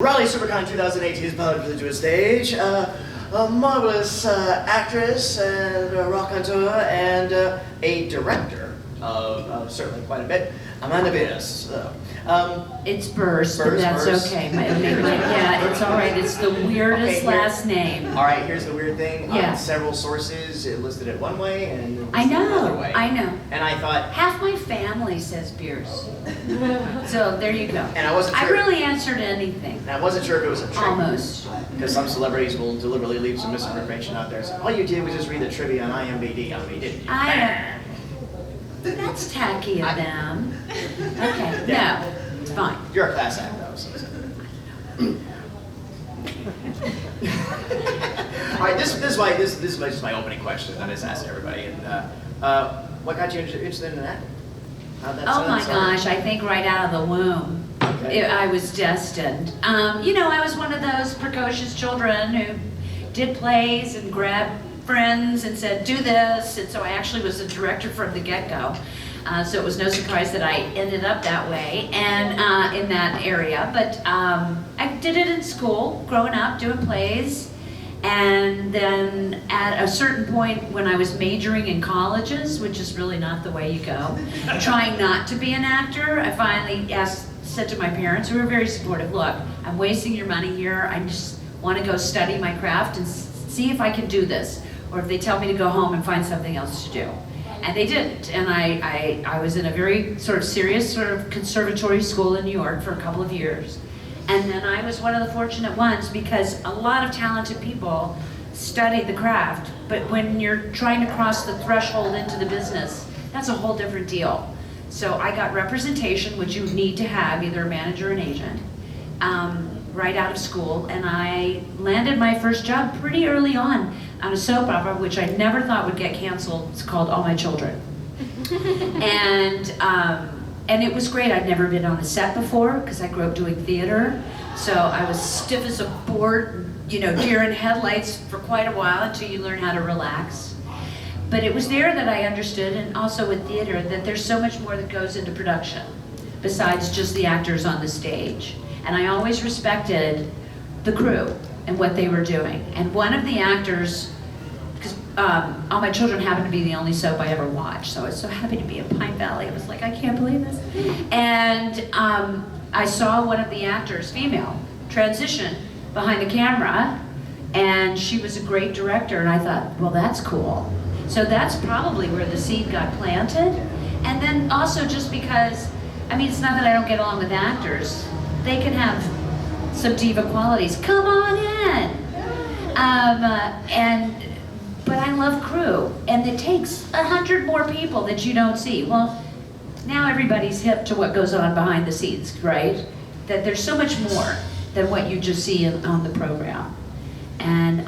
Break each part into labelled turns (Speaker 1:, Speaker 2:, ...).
Speaker 1: Raleigh Supercon 2018 is proud to a stage. A marvelous actress and a raconteur and a director of certainly quite a bit, Amanda Bearse.
Speaker 2: It's Bearse, but that's
Speaker 1: Bearse.
Speaker 2: Okay. Yeah, it's all right. It's the weirdest last name.
Speaker 1: All right, here's the weird thing.
Speaker 2: Yeah.
Speaker 1: On several sources, it listed it one way and it
Speaker 2: I
Speaker 1: listed it
Speaker 2: know.
Speaker 1: another way.
Speaker 2: I know.
Speaker 1: And I thought,
Speaker 2: Half my family says Bearse. So there you go.
Speaker 1: and I wasn't sure.
Speaker 2: I really answered anything.
Speaker 1: And I wasn't sure if it was a trick.
Speaker 2: Almost.
Speaker 1: Because some celebrities will deliberately leave some misinformation out there. So all you did was just read the trivia on IMDb on me, didn't you?
Speaker 2: That's tacky of them. Okay.
Speaker 1: Yeah.
Speaker 2: No, it's fine.
Speaker 1: You're a class act, though. So. All right, this is just my opening question. I just asked everybody. And what got you interested in that?
Speaker 2: Oh my gosh, I think right out of the womb.
Speaker 1: Okay.
Speaker 2: I was destined. You know, I was one of those precocious children who did plays and grabbed friends and said, do this. And so I actually was a director from the get-go. So it was no surprise that I ended up that way and in that area. But I did it in school, growing up, doing plays. And then at a certain point when I was majoring in colleges, which is really not the way you go, trying not to be an actor, I finally said to my parents, who were very supportive, look, I'm wasting your money here. I just want to go study my craft and see if I can do this. Or if they tell me to go home and find something else to do. And they didn't. And I was in a very sort of serious sort of conservatory school in New York for a couple of years. And then I was one of the fortunate ones because a lot of talented people study the craft, but when you're trying to cross the threshold into the business, that's a whole different deal. So I got representation, which you need to have, either a manager or an agent, right out of school, and I landed my first job pretty early on a soap opera, which I never thought would get canceled. It's called All My Children. And it was great. I'd never been on a set before because I grew up doing theater. So I was stiff as a board, you know, deer in headlights for quite a while until you learn how to relax. But it was there that I understood, and also with theater, that there's so much more that goes into production besides just the actors on the stage. And I always respected the crew and what they were doing. And one of the actors, because All My Children happened to be the only soap I ever watched, so I was so happy to be in Pine Valley. I was like, I can't believe this. And I saw one of the actors, female, transition behind the camera, and she was a great director, and I thought, well, that's cool. So that's probably where the seed got planted. And then also just because, I mean, it's not that I don't get along with actors. They can have some diva qualities. Come on in. But I love crew, and it takes 100 more people that you don't see. Well, now everybody's hip to what goes on behind the scenes, right? That there's so much more than what you just see on the program. And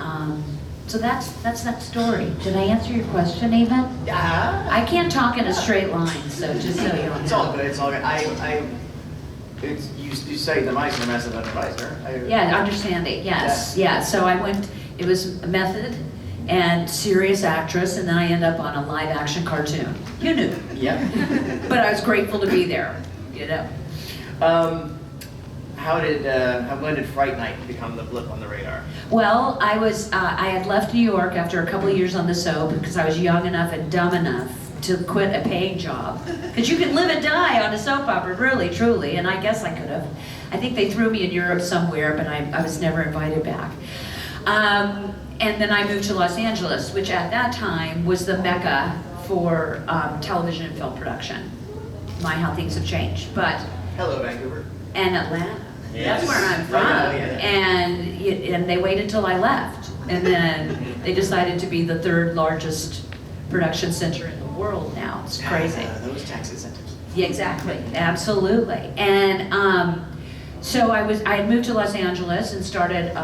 Speaker 2: so that's that story. Did I answer your question, even?
Speaker 1: Yeah.
Speaker 2: I can't talk in a straight line, so just so you know.
Speaker 1: It's all good. It's all good. You say the mice and the mess of an advisor.
Speaker 2: Yeah, understanding, yes. Yeah, so I went, it was a method and serious actress, and then I ended up on a live action cartoon. You knew.
Speaker 1: Yeah.
Speaker 2: But I was grateful to be there, you know.
Speaker 1: When did Fright Night become the blip on the radar?
Speaker 2: Well, I had left New York after a couple of years on the soap because I was young enough and dumb enough to quit a paying job. Because you can live and die on a soap opera, really, truly, and I guess I could have. I think they threw me in Europe somewhere, but I was never invited back. And then I moved to Los Angeles, which at that time was the mecca for television and film production. My, how things have changed, but...
Speaker 1: Hello, Vancouver.
Speaker 2: And Atlanta.
Speaker 1: Yes.
Speaker 2: That's where I'm from. And they waited till I left. And then they decided to be the third largest production center in the world now. It's crazy.
Speaker 1: Those tax incentives.
Speaker 2: Yeah, exactly. Absolutely. And so I had moved to Los Angeles and started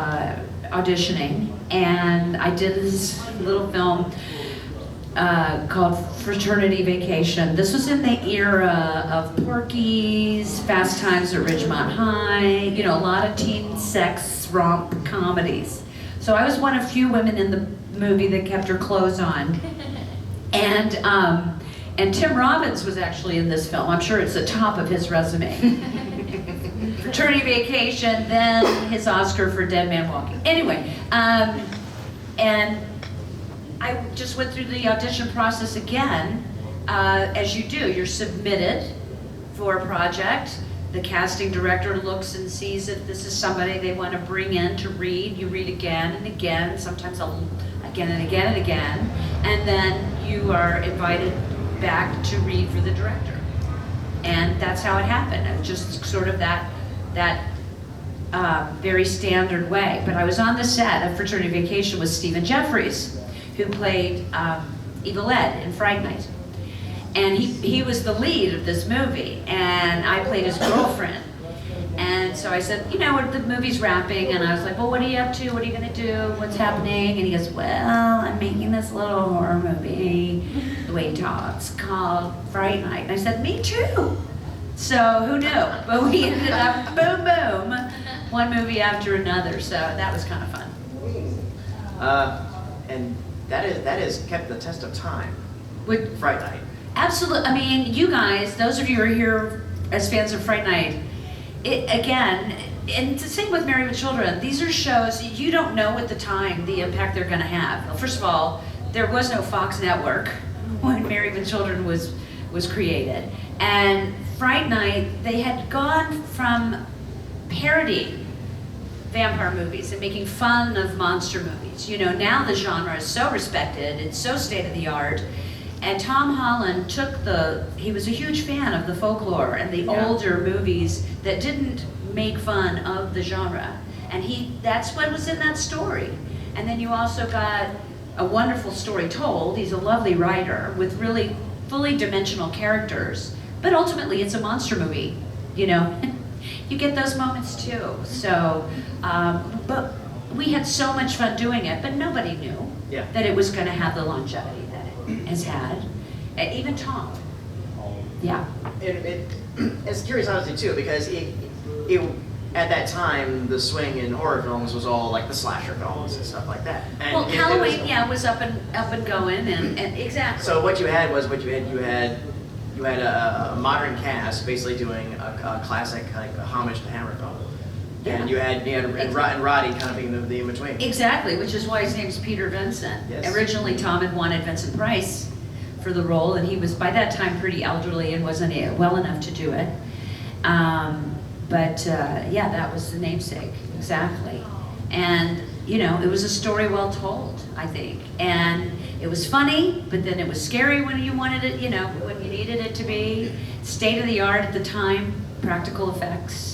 Speaker 2: auditioning. And I did this little film called Fraternity Vacation. This was in the era of Porky's, Fast Times at Ridgemont High, you know, a lot of teen sex romp comedies. So I was one of few women in the movie that kept her clothes on. And Tim Robbins was actually in this film. I'm sure it's the top of his resume. Fraternity Vacation, then his Oscar for Dead Man Walking. Anyway, and I just went through the audition process again. As you do, you're submitted for a project. The casting director looks and sees if this is somebody they want to bring in to read. You read again and again, sometimes again and again and again, and then you are invited back to read for the director. And that's how it happened. It was just sort of that very standard way. But I was on the set of Fraternity Vacation with Stephen Jeffries, who played Evil Ed in Fright Night. And he was the lead of this movie, and I played his girlfriend. And so I said, you know, the movie's wrapping, and I was like, well, what are you up to? What are you gonna do? What's happening? And he goes, well, I'm making this little horror movie, the way he talks, called Fright Night. And I said, me too. So who knew? But we ended up, boom, boom, one movie after another. So that was kind of fun.
Speaker 1: And that is kept the test of time.
Speaker 2: With
Speaker 1: Fright Night.
Speaker 2: Absolutely. I mean, you guys, those of you who are here as fans of Fright Night, again, and it's the same with Married with Children. These are shows you don't know at the time the impact they're going to have. Well, first of all, there was no Fox network when Married with Children was created. And Fright Night, they had gone from parodying vampire movies and making fun of monster movies. You know, now the genre is so respected, it's so state-of-the-art. And Tom Holland he was a huge fan of the folklore and the older movies that didn't make fun of the genre. And that's what was in that story. And then you also got a wonderful story told. He's a lovely writer with really fully dimensional characters. But ultimately it's a monster movie, you know. You get those moments too. So, but we had so much fun doing it, but nobody knew that it was gonna have the longevity has had, even Tom. Yeah.
Speaker 1: It's curious, honestly, too, because at that time the swing in horror films was all like the slasher films and stuff like that. And
Speaker 2: well, Caraway, was up and going, and exactly.
Speaker 1: So what you had was you had a modern cast basically doing a classic like a homage to Hammer film. Yeah. And you had and Roddy kind of being the in-between.
Speaker 2: Exactly, which is why his name's Peter Vincent.
Speaker 1: Yes.
Speaker 2: Originally, Tom had wanted Vincent Price for the role, and he was by that time pretty elderly and wasn't well enough to do it. Yeah, that was the namesake, exactly. And, you know, it was a story well told, I think. And it was funny, but then it was scary when you wanted it, you know, when you needed it to be. State of the art at the time, practical effects,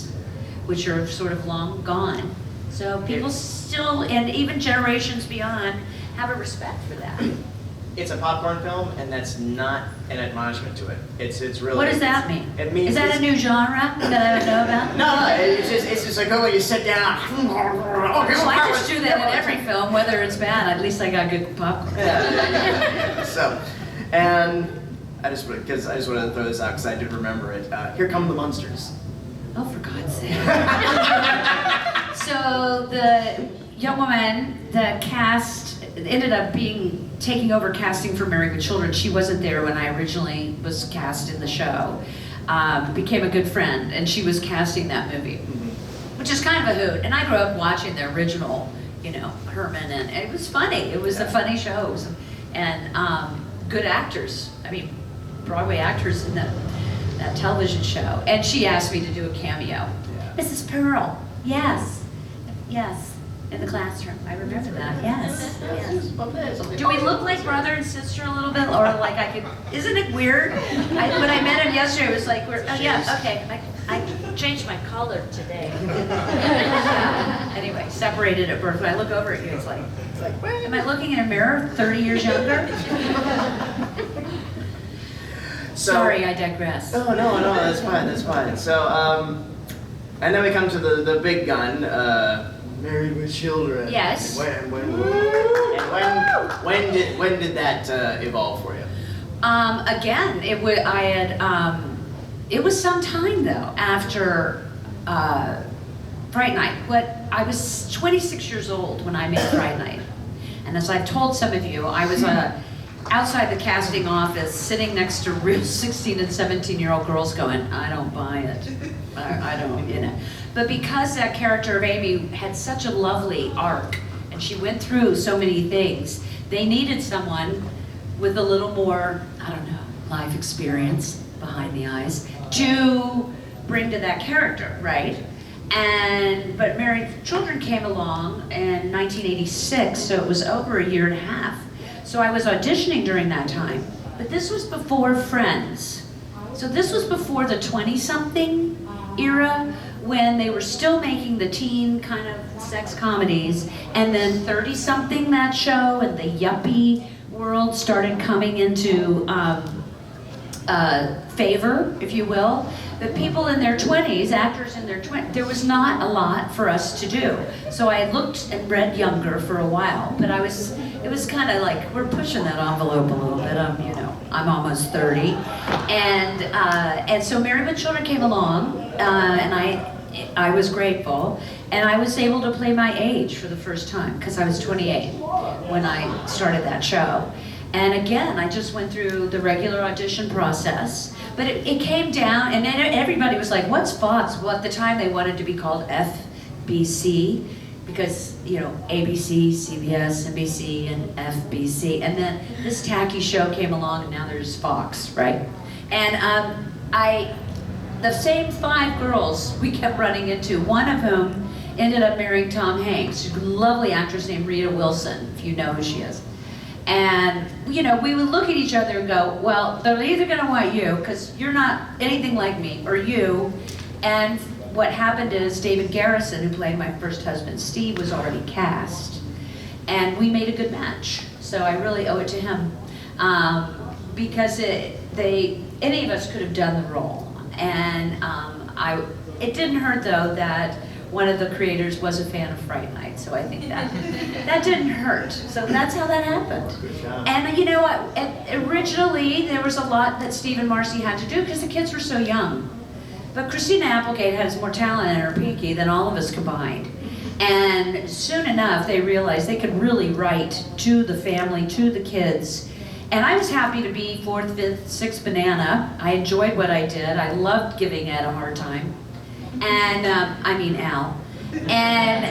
Speaker 2: which are sort of long gone. So people still, and even generations beyond, have a respect for that.
Speaker 1: It's a popcorn film, and that's not an admonishment to it. It's really.
Speaker 2: What does that mean?
Speaker 1: It means
Speaker 2: is that a new genre that I don't know about?
Speaker 1: No, it's just like when you sit down.
Speaker 2: Well, I just do that in every film, whether it's bad. At least I got good popcorn.
Speaker 1: Yeah. So, and I just wanted to throw this out because I did remember it. Here Come the Monsters.
Speaker 2: Oh, for God's sake. So the young woman, the cast, ended up taking over casting for Married with Children. She wasn't there when I originally was cast in the show. Became a good friend, and she was casting that movie, which is kind of a hoot. And I grew up watching the original, you know, Herman, and it was funny. It was a funny show, and good actors. I mean, Broadway actors in that television show. And she asked me to do a cameo. Mrs. Pearl, yes, in the classroom. I remember that, yes. Do we look like brother and sister a little bit? Or like I could, isn't it weird? When I met him yesterday, it was like, I changed my color today. Anyway, separated at birth. When I look over at you, it's like am I looking in a mirror 30 years younger? Sorry, I digress.
Speaker 1: No, that's fine. So, and then we come to the big gun, Married with Children.
Speaker 2: Yes.
Speaker 1: When did that evolve for you?
Speaker 2: Again, it was some time though after Fright Night. I was 26 years old when I made Fright Night, and as I've told some of you, I was outside the casting office, sitting next to real 16 and 17-year-old girls going, I don't buy it. I don't, you know. But because that character of Amy had such a lovely arc, and she went through so many things, they needed someone with a little more, I don't know, life experience behind the eyes to bring to that character, right? But Married with Children came along in 1986, so it was over a year and a half. So I was auditioning during that time, but this was before Friends. So this was before the 20-something era, when they were still making the teen kind of sex comedies, and then 30-something, that show, and the yuppie world started coming into favor, if you will. But people in their 20s, actors in their 20s, there was not a lot for us to do. So I looked and read younger for a while, but it was kind of like, we're pushing that envelope a little bit. I'm almost 30. And so Married with Children came along, and I was grateful, and I was able to play my age for the first time, because I was 28 when I started that show. And again, I just went through the regular audition process, but it came down, and then everybody was like, what's Fox? Well, at the time they wanted to be called FBC, because, ABC, CBS, NBC, and FBC, and then this tacky show came along, and now there's Fox, right? And the same 5 girls we kept running into, one of whom ended up marrying Tom Hanks, a lovely actress named Rita Wilson, if you know who she is. And, we would look at each other and go, well, they're either gonna want you, because you're not anything like me, or you. And what happened is David Garrison, who played my first husband, Steve, was already cast. And we made a good match. So I really owe it to him. Because any of us could have done the role. And it didn't hurt, though, that one of the creators was a fan of Fright Night, so I think that didn't hurt. So that's how that happened. And you know what? Originally, there was a lot that Steve and Marcy had to do because the kids were so young. But Christina Applegate has more talent in her pinky than all of us combined. And soon enough, they realized they could really write to the family, to the kids. And I was happy to be 4th, 5th, 6th banana. I enjoyed what I did. I loved giving Ed a hard time. And, Al. And,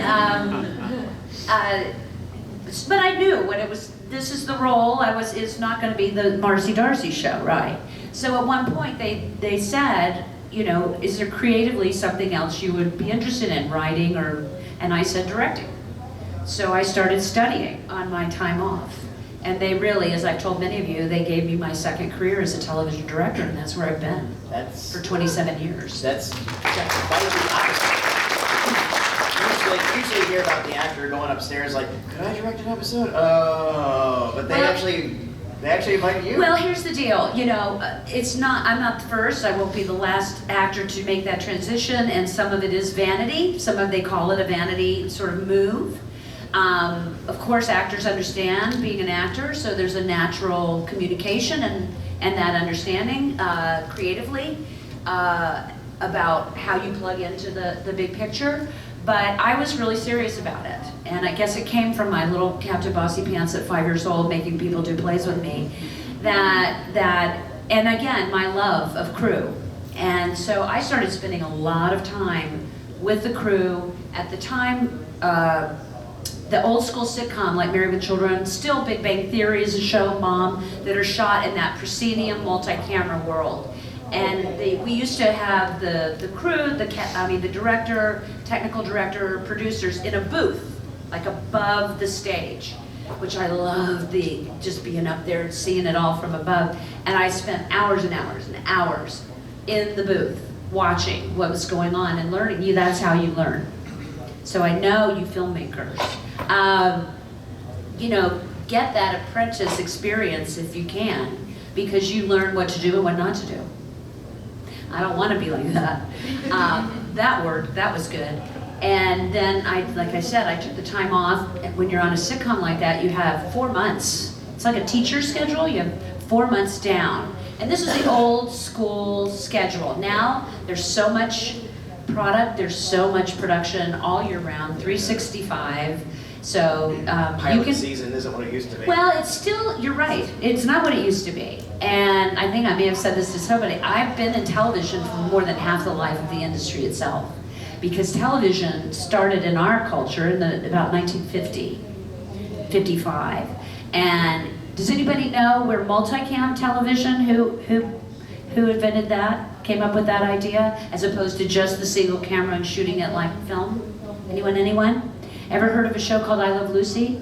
Speaker 2: but I knew when this is the role, it's not gonna be the Marcy Darcy show, right? So at one point they said, is there creatively something else you would be interested in, writing and I said directing. So I started studying on my time off. And they really, as I've told many of you, they gave me my second career as a television director, and that's where I've been for 27 years.
Speaker 1: That's quite the opposite. Usually you hear about the actor going upstairs like, could I direct an episode? Oh, but they actually invite you.
Speaker 2: Well, here's the deal. I'm not the first. I won't be the last actor to make that transition, and some of it is vanity. They call it a vanity sort of move. Of course, actors understand being an actor, so there's a natural communication and that understanding creatively about how you plug into the big picture. But I was really serious about it, and I guess it came from my little Captain Bossy Pants at 5 years old, making people do plays with me. And again, my love of crew. And so I started spending a lot of time with the crew. At the time, the old school sitcom like Married with Children, still Big Bang Theory is a show, Mom, that are shot in that proscenium multi-camera world. And we used to have the crew, the director, technical director, producers in a booth, like above the stage, which I loved, just being up there and seeing it all from above. And I spent hours and hours and hours in the booth watching what was going on and learning. That's how you learn. So I know you filmmakers, get that apprentice experience if you can, because you learn what to do and what not to do. I don't want to be like that. That was good. And then like I said, I took the time off. And when you're on a sitcom like that, you have 4 months. It's like a teacher schedule. You have 4 months down. And this is the old school schedule. Now there's so much product, there's so much production all year round, 365. So
Speaker 1: pilot season isn't what it used to be.
Speaker 2: Well, it's still, you're right. It's not what it used to be. And I think I may have said this to somebody. I've been in television for more than half the life of the industry itself. because television started in our culture in about 1950, 55. And does anybody know where multicam television, who invented that, came up with that idea, as opposed to just the single camera and shooting it like film? Anyone? Ever heard of a show called I Love Lucy?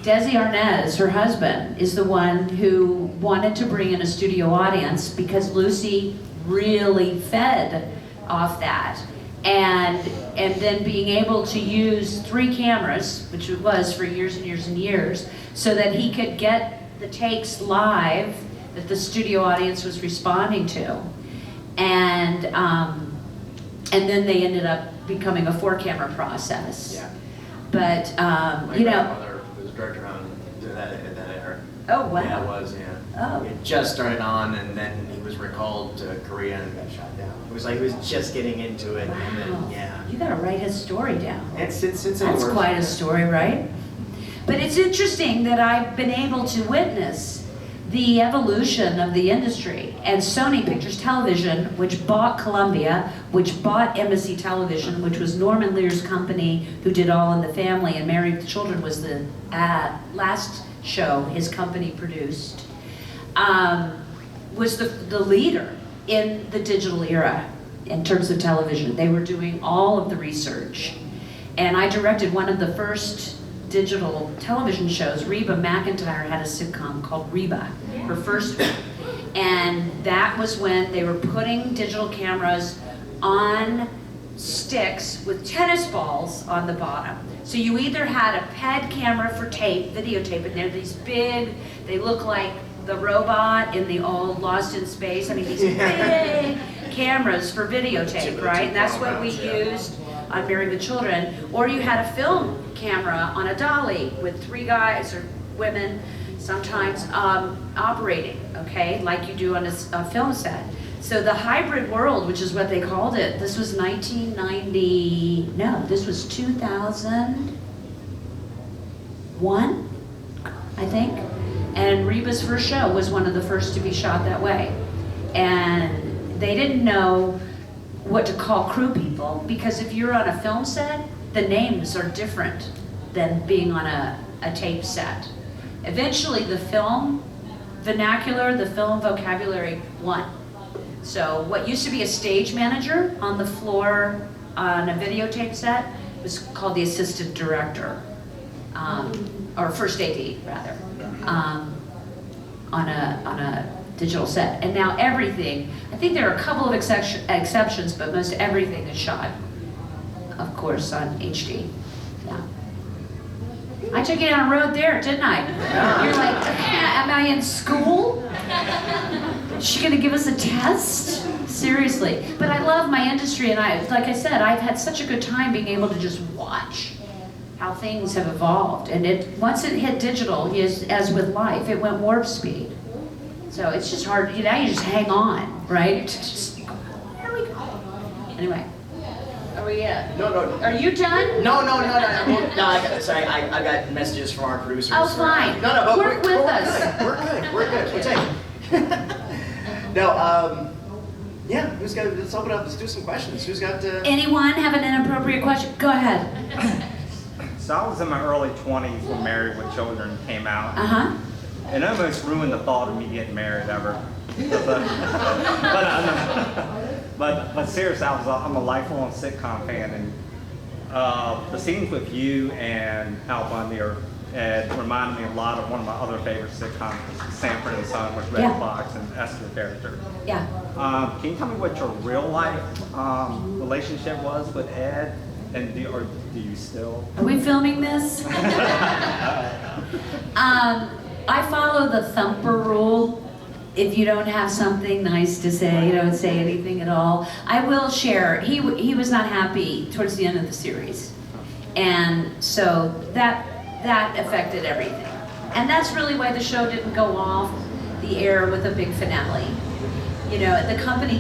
Speaker 2: Desi Arnaz, her husband, is the one who wanted to bring in a studio audience because Lucy really fed off that. And then being able to use 3 cameras, which it was for years and years and years, so that he could get the takes live that the studio audience was responding to. And then they ended up becoming a 4-camera process.
Speaker 1: Yeah.
Speaker 2: But,
Speaker 1: My
Speaker 2: you know.
Speaker 1: grandmother was a director on that era.
Speaker 2: Oh, wow.
Speaker 1: Yeah, it was, yeah.
Speaker 2: Oh.
Speaker 1: It just started on, and then he was recalled to Korea and got shot down. It was like he was just getting into it, and then,
Speaker 2: Wow.
Speaker 1: yeah.
Speaker 2: You gotta write his story down.
Speaker 1: It's
Speaker 2: That's quite a story, right? But it's interesting that I've been able to witness the evolution of the industry. And Sony Pictures Television, which bought Columbia, which bought Embassy Television, which was Norman Lear's company who did All in the Family, and Married with Children was the last show his company produced, was the leader in the digital era in terms of television. They were doing all of the research. And I directed one of the first digital television shows. Reba McEntire had a sitcom called Reba, her first one. And that was when they were putting digital cameras on sticks with tennis balls on the bottom. So you either had a pad camera for tape, videotape, and they're these big, they look like the robot in the old Lost in Space. I mean, these big cameras for videotape, right? And that's what we used on Married with Children. Or you had a film camera on a dolly with 3 guys or women sometimes operating, okay, like you do on a film set. So the hybrid world, which is what they called it, this was 1990, no, this was 2001, I think. And Reba's first show was one of the first to be shot that way. And they didn't know what to call crew people, because if you're on a film set, the names are different than being on a tape set. Eventually the film vernacular, the film vocabulary won. So what used to be a stage manager on the floor on a videotape set was called the assistant director, or first AD rather, on a digital set. And now everything, I think there are a couple of exceptions, but most everything is shot, of course, on HD. Yeah. I took you down a road there, didn't I? You're like, am I in school? Is she gonna give us a test? Seriously. But I love my industry, and like I said, I've had such a good time being able to just watch how things have evolved. And once it hit digital, as with life, it went warp speed. So it's just hard, now you just hang on, right? Just, there we go. Anyway. Are we,
Speaker 1: No.
Speaker 2: are you done?
Speaker 1: No, I got messages from our producers.
Speaker 2: Oh, fine.
Speaker 1: But
Speaker 2: Work with us.
Speaker 1: We're good. We're taking. No, yeah. Let's open up. Let's do some questions. Who's got?
Speaker 2: Anyone have an inappropriate question? Go ahead.
Speaker 3: So I was in my early 20s when Married with Children came out.
Speaker 2: Uh-huh.
Speaker 3: It almost ruined the thought of me getting married ever. But seriously, I'm a lifelong sitcom fan, and the scenes with you and Al Bundy reminded me a lot of one of my other favorite sitcoms, Sanford and Son, with Red Fox and Esther the character.
Speaker 2: Yeah.
Speaker 3: Can you tell me what your real life relationship was with Ed, and do you still?
Speaker 2: Are we filming this? I follow the thumper rule. If you don't have something nice to say, you don't say anything at all. I will share, he was not happy towards the end of the series. And so that affected everything. And that's really why the show didn't go off the air with a big finale. You know, the company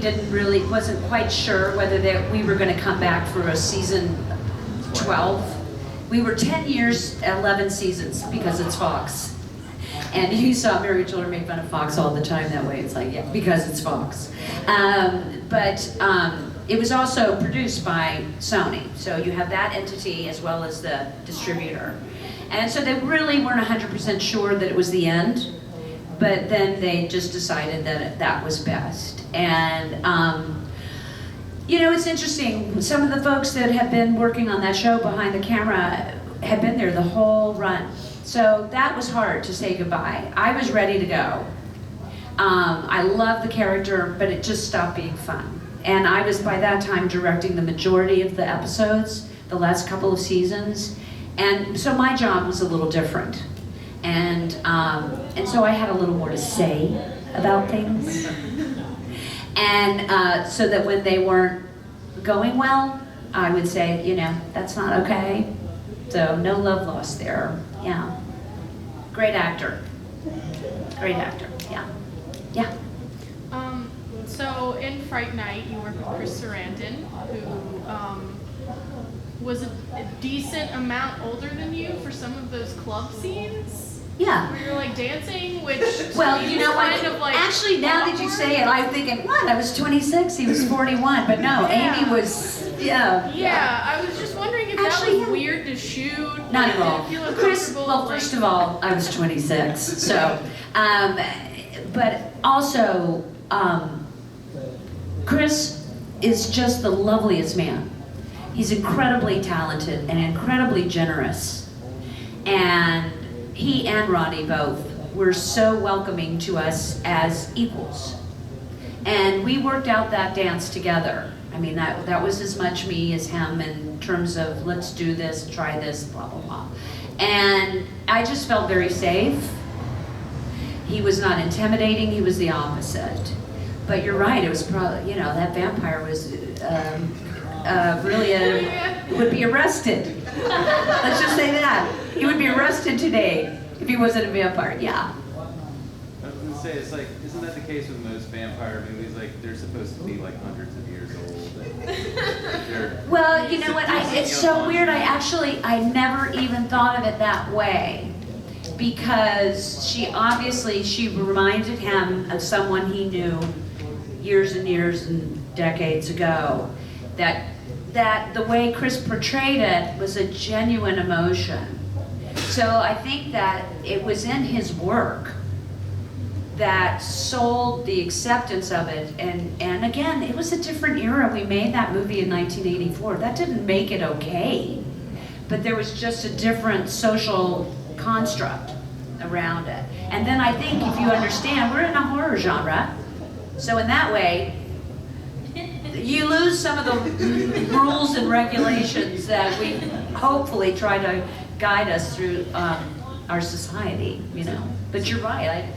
Speaker 2: wasn't quite sure whether we were gonna come back for a season 12. We were 10 years, 11 seasons, because it's Fox. And you saw Married Children make fun of Fox all the time that way. It's like, yeah, because it's Fox. it was also produced by Sony, so you have that entity as well as the distributor. And so they really weren't 100% sure that it was the end, but then they just decided that that was best. And you know, it's interesting, some of the folks that have been working on that show behind the camera have been there the whole run. So that was hard to say goodbye. I was ready to go. I love the character, but it just stopped being fun. And I was, by that time, directing the majority of the episodes, the last couple of seasons. And so my job was a little different. And so I had a little more to say about things. And so that when they weren't going well, I would say, you know, that's not okay. So no love lost there. Yeah. Great actor. Great actor. Yeah. Yeah.
Speaker 4: So in Fright Night, you worked with Chris Sarandon, who was a decent amount older than you for some of those club scenes.
Speaker 2: Yeah.
Speaker 4: Where you're like dancing, which
Speaker 2: Well, you know what?
Speaker 4: kind of like
Speaker 2: Actually, now that you say it, I'm thinking, what? I was 26, he was 41, but no,
Speaker 4: Yeah.
Speaker 2: Amy was, yeah.
Speaker 4: Yeah, I was just wondering if
Speaker 2: Actually,
Speaker 4: that was
Speaker 2: yeah.
Speaker 4: weird to shoot.
Speaker 2: Not
Speaker 4: like,
Speaker 2: at all.
Speaker 4: did you feel
Speaker 2: Chris,
Speaker 4: uncomfortable,
Speaker 2: well,
Speaker 4: like-
Speaker 2: first of all, I was 26, so, but also, Chris is just the loveliest man. He's incredibly talented and incredibly generous. And he and Ronnie both were so welcoming to us as equals. And we worked out that dance together. I mean, that was as much me as him in terms of let's do this, try this, blah, blah, blah. And I just felt very safe. He was not intimidating, he was the opposite. But you're right, it was probably, you know, that vampire was really would be arrested. Let's just say that. He would be arrested today if he wasn't a vampire, yeah.
Speaker 5: I was gonna say, it's like, isn't that the case with most vampire movies? Like, they're supposed to be like hundreds of years old. And they're
Speaker 2: Well, you know what, it's so weird, I never even thought of it that way. Because she reminded him of someone he knew years and years and decades ago. That the way Chris portrayed it was a genuine emotion. So I think that it was in his work that sold the acceptance of it. And again, it was a different era. We made that movie in 1984. That didn't make it okay. But there was just a different social construct around it. And then I think if you understand, we're in a horror genre. So in that way, you lose some of the rules and regulations that we hopefully try to guide us through our society, you know. But you're right,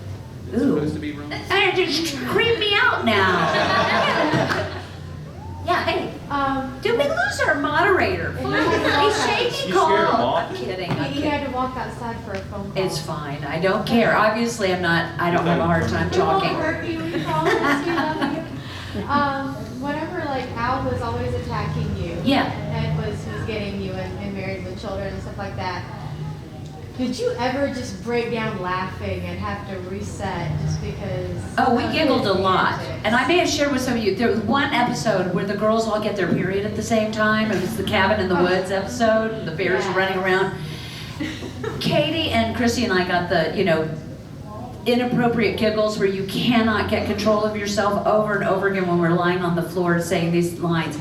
Speaker 5: supposed to be wrong.
Speaker 2: It just creep me out now. Yeah, hey, did we lose our moderator? He's shaking
Speaker 6: You scared him
Speaker 2: cold.
Speaker 6: off?
Speaker 2: I'm kidding,
Speaker 7: He had to walk outside for a phone call.
Speaker 2: It's fine, I don't care. Obviously, I don't have a hard time
Speaker 7: We won't
Speaker 2: talking.
Speaker 7: hurt you, we promise, we love you. Whenever like Al was always attacking you.
Speaker 2: Yeah.
Speaker 7: And was getting you and married with children and stuff like that. Did you ever just break down laughing and have to reset just because?
Speaker 2: Oh, we
Speaker 7: of
Speaker 2: giggled a
Speaker 7: his
Speaker 2: lot.
Speaker 7: antics?
Speaker 2: And I may have shared with some of you, there was one episode where the girls all get their period at the same time. It was the Cabin in the Woods episode, and the bears are running around. Katie and Chrissy and I got the, you know, inappropriate giggles where you cannot get control of yourself over and over again when we're lying on the floor saying these lines.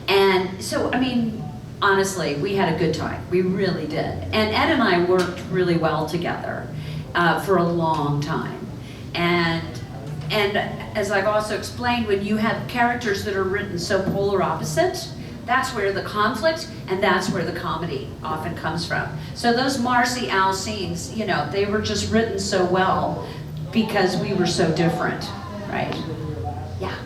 Speaker 2: And so, I mean, honestly, we had a good time. We really did. And Ed and I worked really well together for a long time. And as I've also explained, when you have characters that are written so polar opposite, that's where the conflict and that's where the comedy often comes from. So those Marcy Al scenes, you know, they were just written so well because we were so different, right? Yeah.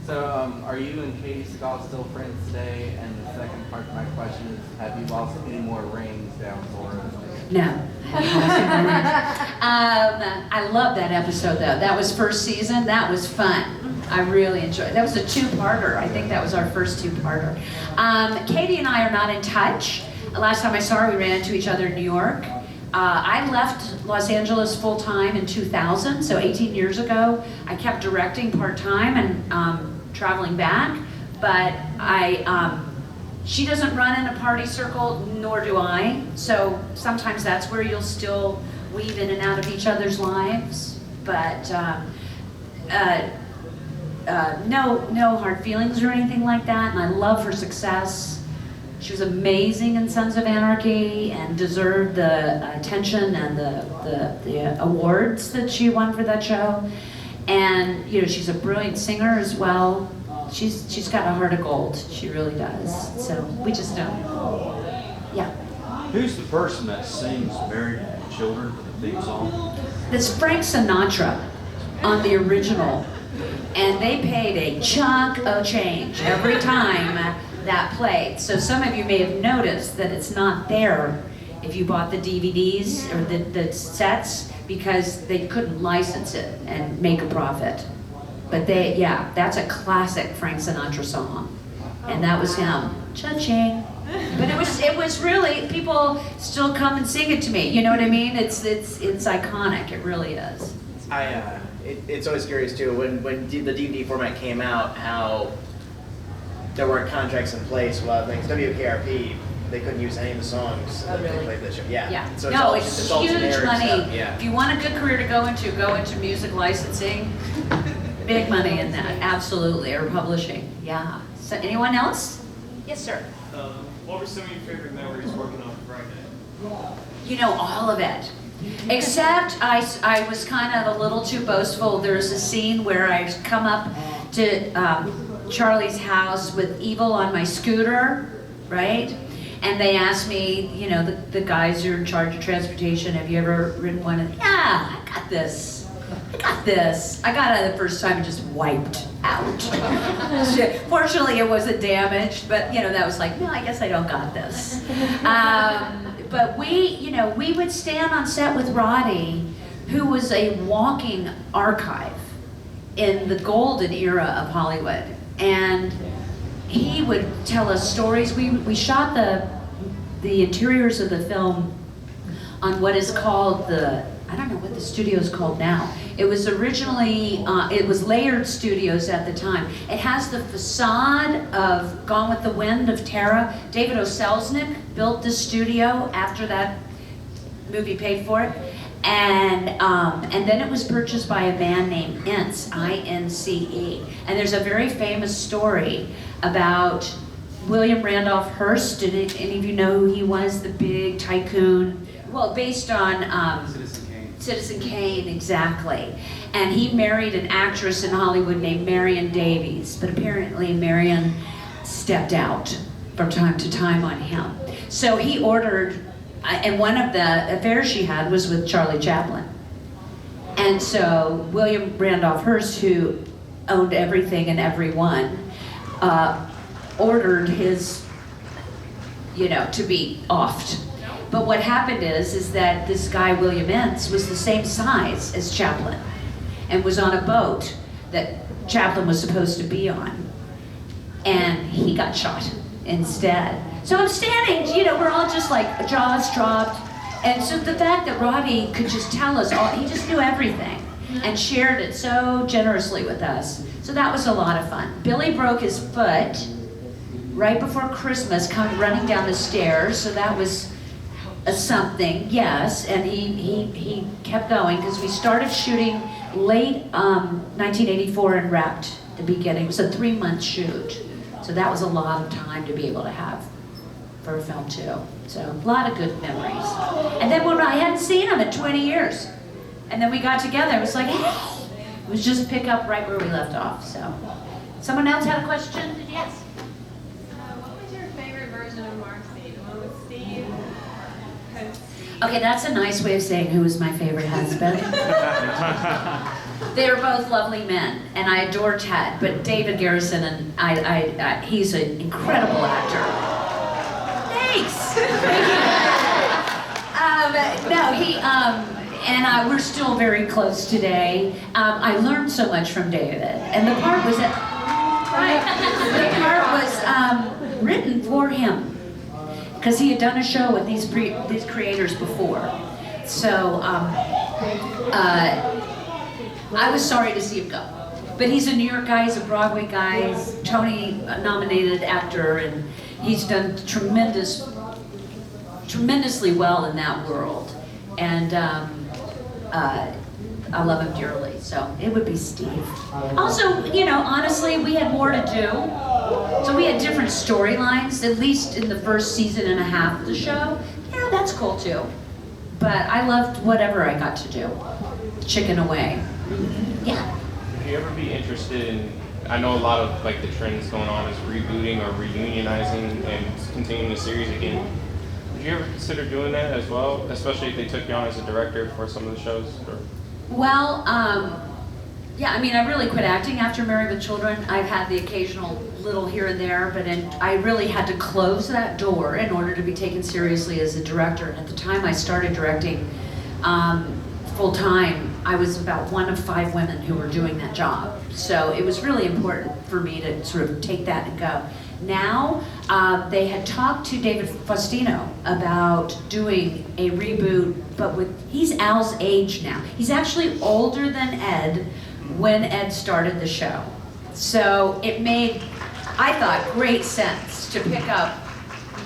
Speaker 8: So, are you and Katie Scott still friends today? And the second part of my question is, have you lost any more rings down Florida?
Speaker 2: No. I love that episode though. That was first season. That was fun. I really enjoyed it. That was a two-parter. I think that was our first two-parter. Katie and I are not in touch. Last time I saw her, we ran into each other in New York. I left Los Angeles full-time in 2000, so 18 years ago. I kept directing part-time, and traveling back, but she doesn't run in a party circle, nor do I. So sometimes that's where you'll still weave in and out of each other's lives. But no hard feelings or anything like that. And I love her success. She was amazing in Sons of Anarchy and deserved the attention and the awards that she won for that show. And you know, she's a brilliant singer as well. She's got a heart of gold. She really does. So we just don't. Yeah.
Speaker 6: Who's the person that sings Married with Children for the theme song?
Speaker 2: It's Frank Sinatra on the original. And they paid a chunk of change every time that played. So some of you may have noticed that it's not there if you bought the DVDs or the sets, because they couldn't license it and make a profit. But that's a classic Frank Sinatra song. And that was him. Cha-ching. But it was really, people still come and sing it to me. You know what I mean? It's iconic. It really is.
Speaker 1: It's always curious too, when the DVD format came out, how there weren't contracts in place with a lot of things. WKRP, they couldn't use any of the songs that they played this show. Yeah. So
Speaker 2: No,
Speaker 1: it's
Speaker 2: it's
Speaker 1: all
Speaker 2: huge
Speaker 1: generic
Speaker 2: money.
Speaker 1: stuff. Yeah.
Speaker 2: If you want a good career to go into music licensing. Big money in that, absolutely, or publishing. Yeah. So anyone else? Yes, sir.
Speaker 9: What were some of your favorite memories working on Fright Night?
Speaker 2: You know, all of it. Except I was kind of a little too boastful. There's a scene where I come up to Charlie's house with Evil on my scooter, right? And they asked me, you know, the guys who are in charge of transportation, have you ever ridden one? And yeah, I got this. I got it the first time and just wiped out. Fortunately, it wasn't damaged, but you know, that was like, no, I guess I don't got this. But we would stand on set with Roddy, who was a walking archive in the golden era of Hollywood. And he would tell us stories. We shot the interiors of the film on what is called I don't know what the studio is called now. It was originally, it was Layered Studios at the time. It has the facade of Gone with the Wind of Tara. David O. Selznick built this studio after that movie paid for it. And then it was purchased by a man named Ince, I-N-C-E. And there's a very famous story about William Randolph Hearst. Did any of you know who he was? The big tycoon. Well, based on Citizen Kane, exactly. And he married an actress in Hollywood named Marion Davies, but apparently Marion stepped out from time to time on him. So he ordered, and one of the affairs she had was with Charlie Chaplin. And so William Randolph Hearst, who owned everything and everyone, ordered his, to be offed. But what happened is that this guy, William Ince, was the same size as Chaplin and was on a boat that Chaplin was supposed to be on. And he got shot instead. So I'm standing, we're all just like jaws dropped. And so the fact that Roddy could just tell us all, he just knew everything and shared it so generously with us. So that was a lot of fun. Billy broke his foot right before Christmas, come running down the stairs. So that was something, yes, and he kept going because we started shooting late 1984 and wrapped the beginning. It was a 3-month shoot, so that was a lot of time to be able to have for a film too. So a lot of good memories. And then when I hadn't seen him in 20 years, and then we got together, it was like, hey, it was just pick up right where we left off. So, someone else had a question? Yes.
Speaker 10: What was your favorite version of Marcy? The one with Steve?
Speaker 2: Okay, that's a nice way of saying who was my favorite husband. They are both lovely men, and I adore Ted, but David Garrison, and he's an incredible actor. Thanks! We're still very close today. I learned so much from David, and the part was written for him. Because he had done a show with these creators before. So I was sorry to see him go. But he's a New York guy, he's a Broadway guy, he's Tony-nominated actor, and he's done tremendously well in that world. And I love him dearly, so it would be Steve. Also, you know, honestly, we had more to do. So we had different storylines, at least in the first season and a half of the show. Yeah, that's cool too. But I loved whatever I got to do. Chicken away. Yeah.
Speaker 11: Would you ever be interested in, I know a lot of like the trends going on is rebooting or reunionizing and continuing the series again. Would you ever consider doing that as well, especially if they took you on as a director for some of the shows? Or?
Speaker 2: Well, yeah, I mean, I really quit acting after Married with Children. I've had the occasional little here and there, but I really had to close that door in order to be taken seriously as a director. And at the time I started directing full time, I was about one of 5 women who were doing that job. So it was really important for me to sort of take that and go. Now, they had talked to David Faustino about doing a reboot, but he's Al's age now. He's actually older than Ed when Ed started the show. So it made, I thought, great sense to pick up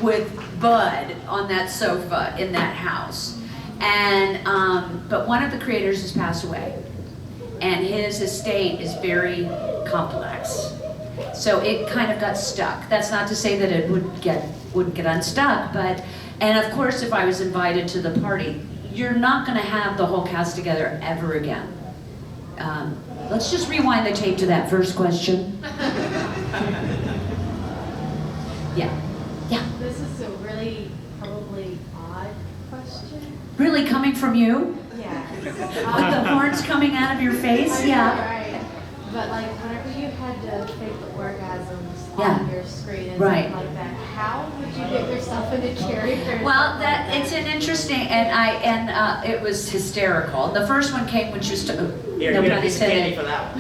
Speaker 2: with Bud on that sofa in that house. And, but one of the creators has passed away, and his estate is very complex. So it kind of got stuck. That's not to say that it wouldn't get unstuck, but, and of course if I was invited to the party, you're not gonna have the whole cast together ever again. Let's just rewind the tape to that first question. Yeah.
Speaker 7: This is a really probably odd question.
Speaker 2: Really coming from you?
Speaker 7: Yeah.
Speaker 2: With the horns coming out of your face? Yeah.
Speaker 7: Right. But like whenever you had to fake the orgasms
Speaker 2: Yeah.
Speaker 7: on your screen and
Speaker 2: Right.
Speaker 7: stuff like that, how would you get yourself into character?
Speaker 2: Well, it's an interesting, and it was hysterical. The first one came when she was,
Speaker 1: Here,
Speaker 2: no
Speaker 1: you get
Speaker 2: pun
Speaker 1: a piece of candy
Speaker 2: intended,
Speaker 1: for that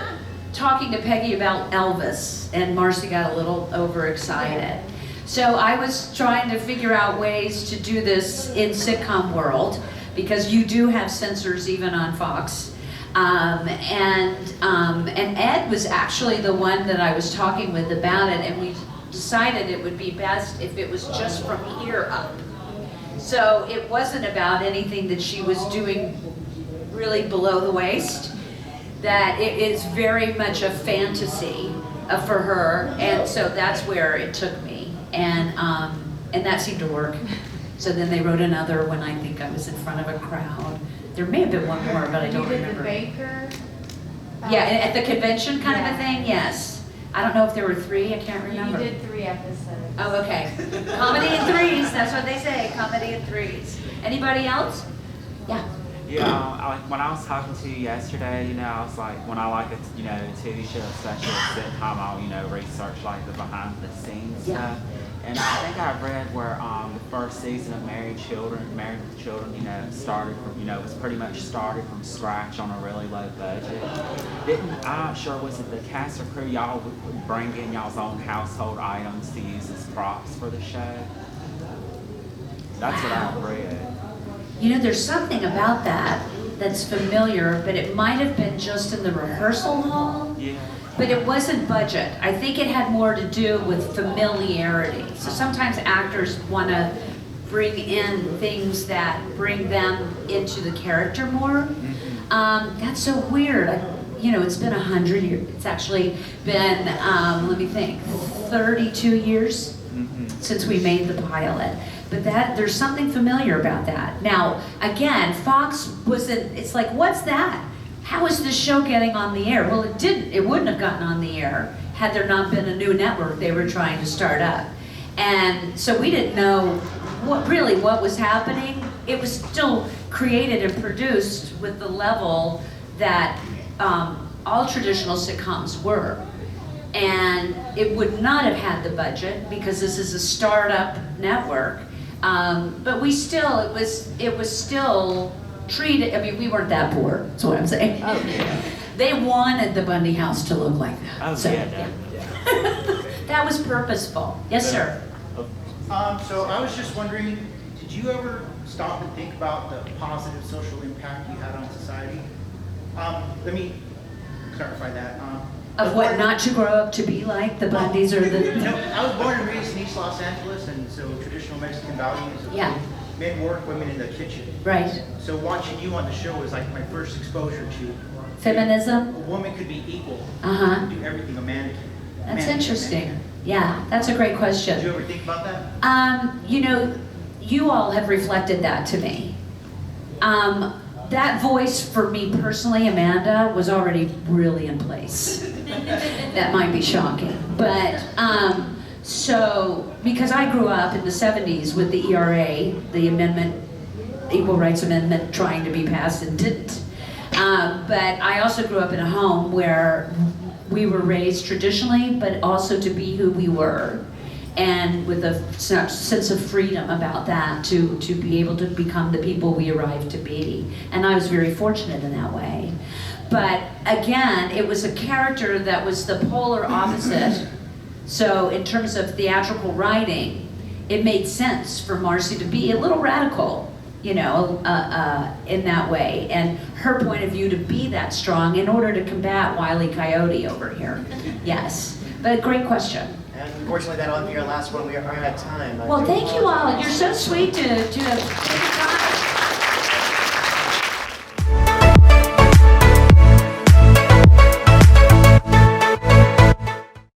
Speaker 1: one.
Speaker 2: talking to Peggy about Elvis, and Marcy got a little overexcited. So I was trying to figure out ways to do this in sitcom world, because you do have censors even on Fox. And Ed was actually the one that I was talking with about it, and we decided it would be best if it was just from here up. So it wasn't about anything that she was doing really below the waist, that it is very much a fantasy for her, and so that's where it took me, and that seemed to work. So then they wrote another when I think I was in front of a crowd. There may have been one more, but I don't
Speaker 7: You did
Speaker 2: remember.
Speaker 7: the baker?
Speaker 2: Yeah, at the convention kind of a
Speaker 7: Yeah.
Speaker 2: thing, yes. I don't know if there were 3, I can't remember.
Speaker 7: You did 3 episodes.
Speaker 2: Oh, okay. Comedy in 3s, that's what they say, comedy in 3s. Anybody else? Yeah.
Speaker 12: Yeah, when I was talking to you yesterday, I was like, when I like a, TV show, especially a sitcom, I'll, research like the behind the scenes stuff. And I think I read where the first season of Married with Children, started from, was pretty much started from scratch on a really low budget. I'm not sure, was it the cast or crew, y'all would bring in y'all's own household items to use as props for the show? That's what I read.
Speaker 2: There's something about that that's familiar, but it might have been just in the rehearsal hall.
Speaker 12: Yeah.
Speaker 2: But it wasn't budget. I think it had more to do with familiarity. So sometimes actors want to bring in things that bring them into the character more. That's so weird. It's been 100 years. It's actually been, let me think, 32 years since we made the pilot. But there's something familiar about that. Now, again, Fox it's like, what's that? How is this show getting on the air? Well, it wouldn't have gotten on the air had there not been a new network they were trying to start up. And so we didn't know what was happening. It was still created and produced with the level that all traditional sitcoms were. And it would not have had the budget because this is a startup network. But it was still treated, we weren't that poor, that's what I'm saying.
Speaker 12: Oh, yeah.
Speaker 2: They wanted the Bundy house to look like that.
Speaker 12: Oh,
Speaker 2: So,
Speaker 12: yeah.
Speaker 2: That was purposeful. Yes, sir.
Speaker 13: So I was just wondering, did you ever stop and think about the positive social impact you had on society? clarify that.
Speaker 2: Of what not to grow up to be like, the Bundys or the...
Speaker 13: No, I was born and raised in East Los Angeles, and so traditional Mexican values of
Speaker 2: Yeah.
Speaker 13: men work, women in the kitchen.
Speaker 2: Right.
Speaker 13: So watching you on the show was like my first exposure to
Speaker 2: Feminism?
Speaker 13: a woman could be equal,
Speaker 2: Uh-huh.
Speaker 13: do everything a man can.
Speaker 2: That's
Speaker 13: Man
Speaker 2: interesting.
Speaker 13: can.
Speaker 2: Yeah, that's a great question.
Speaker 13: Did you ever think about that?
Speaker 2: You know, you all have reflected that to me. That voice for me personally, Amanda, was already really in place. That might be shocking, but so because I grew up in the 70s with the ERA, the amendment, Equal Rights Amendment, trying to be passed and didn't. But I also grew up in a home where we were raised traditionally, but also to be who we were, and with a sense of freedom about that, to be able to become the people we arrived to be. And I was very fortunate in that way. But again, it was a character that was the polar opposite. So in terms of theatrical writing, it made sense for Marcy to be a little radical, you know, in that way. And her point of view to be that strong in order to combat Wile E. Coyote over here. Yes, but great question.
Speaker 1: And unfortunately, that'll be our last one. We are out of time.
Speaker 2: Well, thank you all. You're so sweet to take the time.